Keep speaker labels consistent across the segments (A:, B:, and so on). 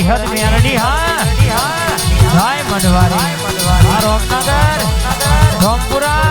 A: હદ મેરડી હા જય મઢવારી આ રોમનગર રોમપુરા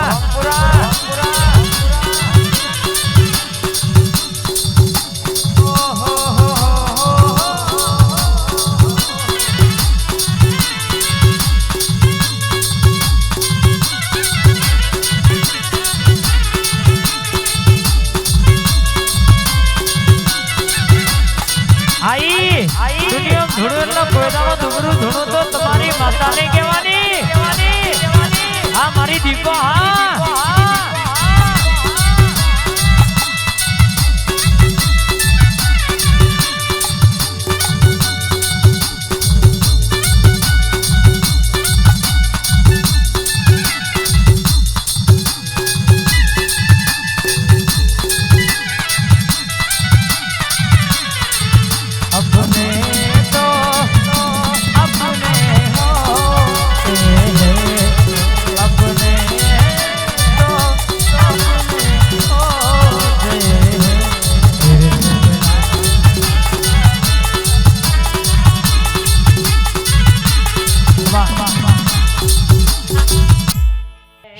A: તમારી માતાને કહેવાની હા મારી દીકો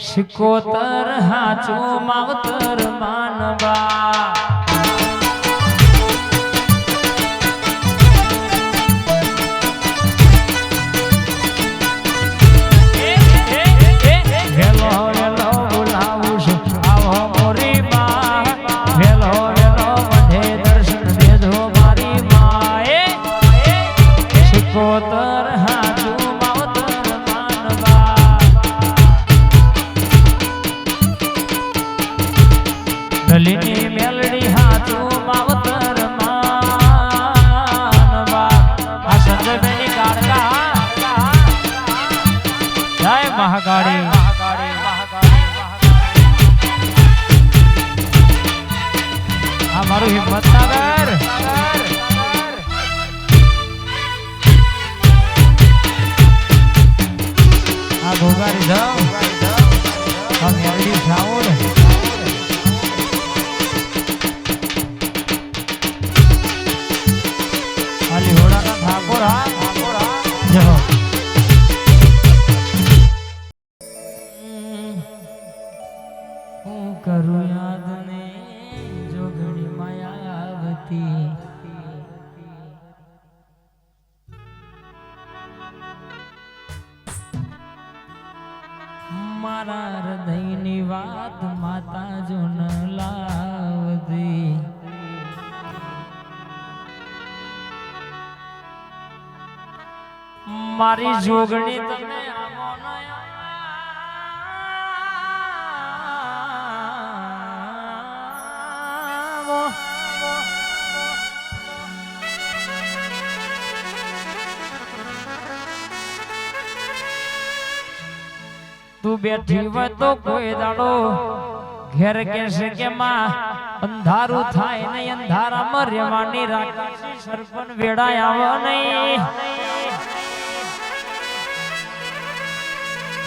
A: શિકોતર હાચું માવતર માનવા ઢલીની મેલડી હાચું માવતર માનવા આ સંજયભાઈની કાળકા જય મહાકાળી આ મારું હિંમતનગર આ ભોગારી જાવ આ મેલડી સાઉન્ડ કરું યાદ ને જોગણી માયાવતી મારા હૃદયની વાત માતા જો ન લાવતી મારી જોગણી તમે તું બેઠી હોય તો કોઈ દાડો ઘેર કેસે કે માં અંધારું થાય નહીં અંધારામાં રહેવાની રાખી સરપન વેડાય આવ નહીં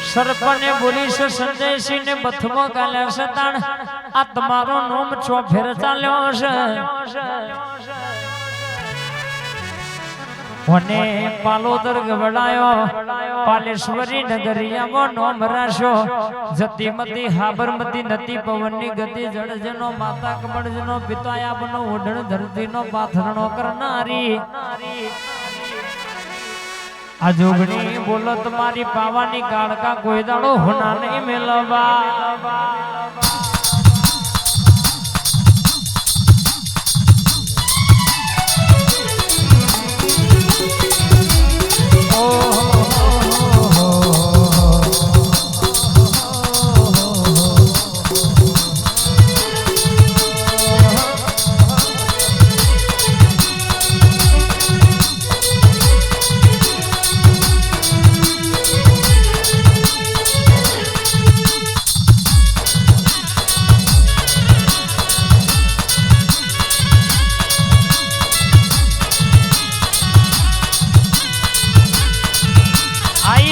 A: સરપને બોલી છે સંજયસિંહ ને બથમો ગાલ્યા છે તાણ આ તમારો નોમ છો ફેર ચાલ્યો છે મને પાલોદર ગવડાયો પાલેશ્વરી નગરિયામાં નોમ રાશો જતીમતી હાબરમતી નતી પવનની ગતિ જળજનો માતા કમળજનો પિતાયાબનો ઓઢણ ધરતીનો પાથરણો કરનારી આ જોગણી બોલો તમારી પાવાની કાળકા કોઈ દાડો હોના નહીં મેલવા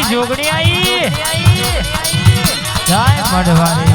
A: જોગણી आई जय मढ़वारी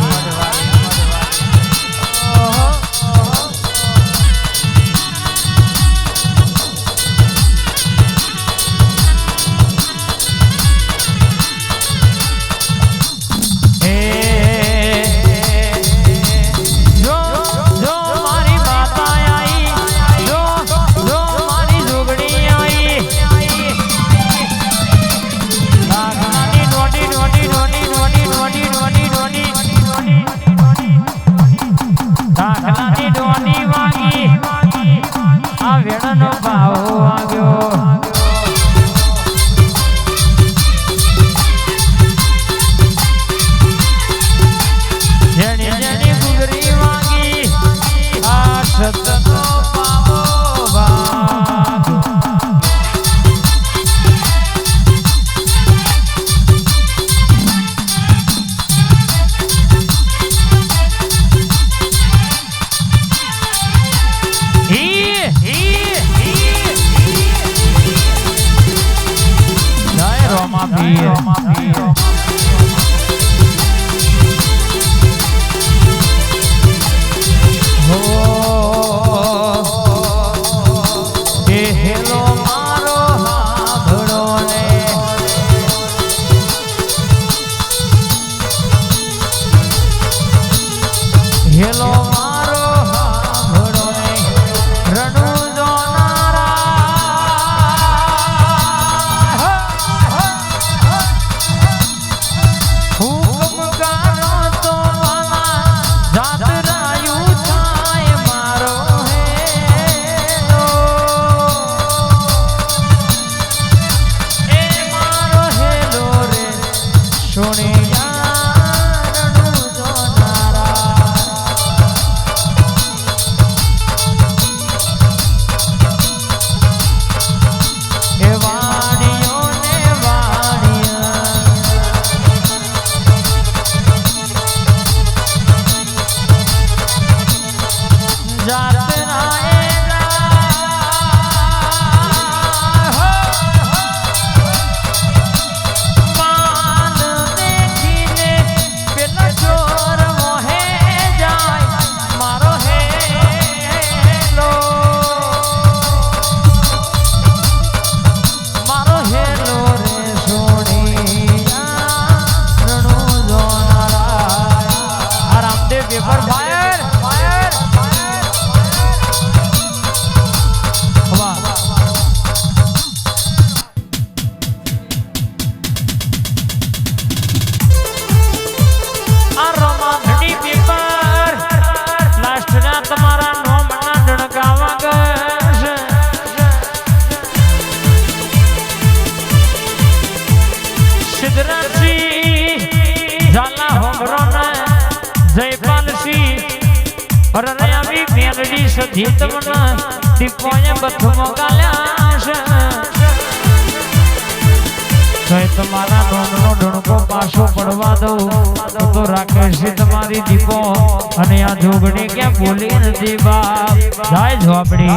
A: પીર હેલો મારો હાભળો ને હેલો મારો હાભળો ને રણુ જોનારા હુકમ ગાનો તો મારા જાત રાયું થાય મારો હેલો એ મારો હેલો રે સોનિયા રણુ જોનારા એ વાણીઓ ને વાણિયા જાતના માન દેખીને પેલા ચોર મોહે જાય મારો હેલો મારો હેલો રે સોનિયા રણુ જોનારા આ રામદેવ પેપર ફાયર ફાયર વાહ આ રમાધણી પેપર લાસ્ટના તમારા નોમના ડણકાવા ગશે સિદ્ધરાજસિંહ ઝાલા હોમરોને જયપાલસિંહ અરણ્યાવી મેલડી સધી તમને દીપોએ બથમો ગાલ્યા છે તમારા નોમનો ડણકો પાછો પડવા દઉં તો રાખે છે તમારી દીપો અને આ જોગણી ક્યાં બોલી નથી બાપ જાય ઝોપડી